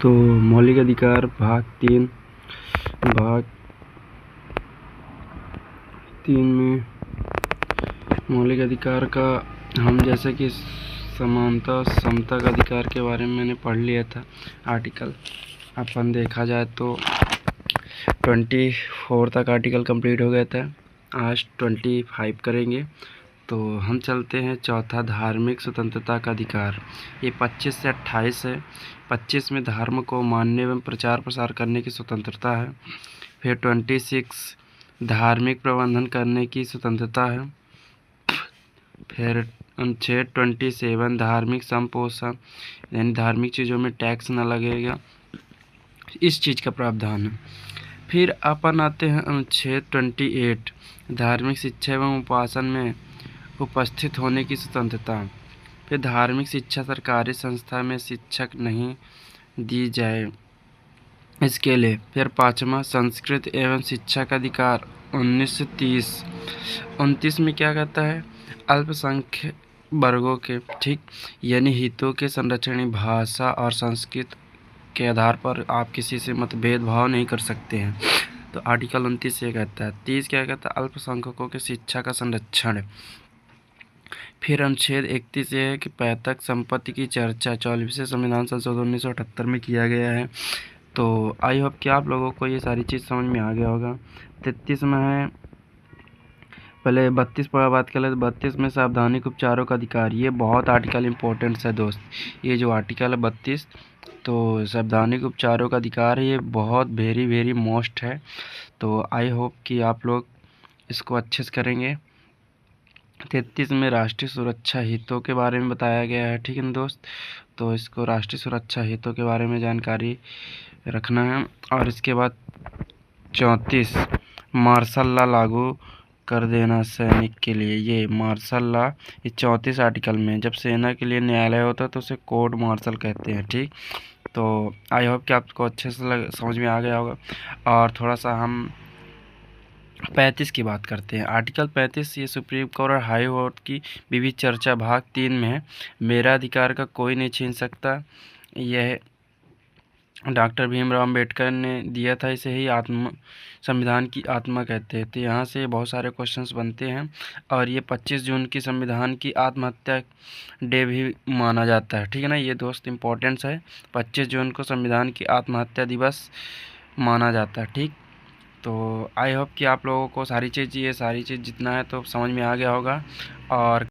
तो मौलिक अधिकार भाग 3 में मौलिक अधिकार का हम जैसे कि समानता और समता का अधिकार के बारे में मैंने पढ़ लिया था आर्टिकल। अपन देखा जाए तो 24 तक आर्टिकल कंप्लीट हो गया था, आज 25 करेंगे। तो हम चलते हैं चौथा, धार्मिक स्वतंत्रता का अधिकार। ये 25 से 28 है। 25 में धर्म को मानने एवं प्रचार प्रसार करने की स्वतंत्रता है। फिर 26 धार्मिक प्रबंधन करने की स्वतंत्रता है। फिर अनुच्छेद 27 धार्मिक संपोषण, यानी धार्मिक चीज़ों में टैक्स न लगेगा, इस चीज़ का प्रावधान है। फिर अपन आते हैं अनुच्छेद 28 धार्मिक शिक्षा एवं उपासना में उपस्थित होने की स्वतंत्रता। फिर धार्मिक शिक्षा सरकारी संस्था में शिक्षक नहीं दी जाए, इसके लिए। फिर 5वां संस्कृत एवं शिक्षा का अधिकार 1930। 29 में क्या कहता है, अल्पसंख्यक वर्गों के यानी हितों के संरक्षण, भाषा और संस्कृत के आधार पर आप किसी से मतभेद भाव नहीं कर सकते हैं। तो आर्टिकल 29 ये कहता है। 30 क्या कहता है, अल्पसंख्यकों के शिक्षा का संरक्षण। फिर अनुच्छेद 31 ये है कि पैतृक संपत्ति की चर्चा 44वें संविधान संशोधन 1978 में किया गया है। तो आई होप कि आप लोगों को ये सारी चीज़ समझ में आ गया होगा। 33 में है, पहले 32 पर बात कर ले। 32 में सावधानिक उपचारों का अधिकार, ये बहुत आर्टिकल इम्पोर्टेंट है दोस्त। ये जो आर्टिकल है 32, तो सावधानिक उपचारों का अधिकार है, ये बहुत वेरी मोस्ट है। तो आई होप कि आप लोग इसको अच्छे से करेंगे। 33 में राष्ट्रीय सुरक्षा हितों के बारे में बताया गया है, ठीक है ना दोस्त। तो इसको राष्ट्रीय सुरक्षा हितों के बारे में जानकारी रखना है। और इसके बाद 34 मार्शल लॉ लागू कर देना सैनिक के लिए। ये मार्शल लॉ ये 34 आर्टिकल में, जब सेना के लिए न्यायालय होता है तो उसे कोर्ट मार्शल कहते हैं, ठीक। तो आई होप कि आपको अच्छे से समझ में आ गया होगा। और थोड़ा सा हम 35 की बात करते हैं। आर्टिकल 35 ये सुप्रीम कोर्ट और हाई कोर्ट की विविध चर्चा भाग 3 में है। मेरा अधिकार का कोई नहीं छीन सकता, यह डॉक्टर भीमराव अम्बेडकर ने दिया था। इसे ही संविधान की आत्मा कहते हैं। तो यहाँ से बहुत सारे क्वेश्चंस बनते हैं। और ये 25 जून की संविधान की आत्महत्या डे भी माना जाता है, ठीक है ना। ये दोस्त इम्पोर्टेंस है, 25 जून को संविधान की आत्महत्या दिवस माना जाता है, ठीक। तो आई होप कि आप लोगों को सारी चीज़ ये सारी चीज़ जितना है तो समझ में आ गया होगा। और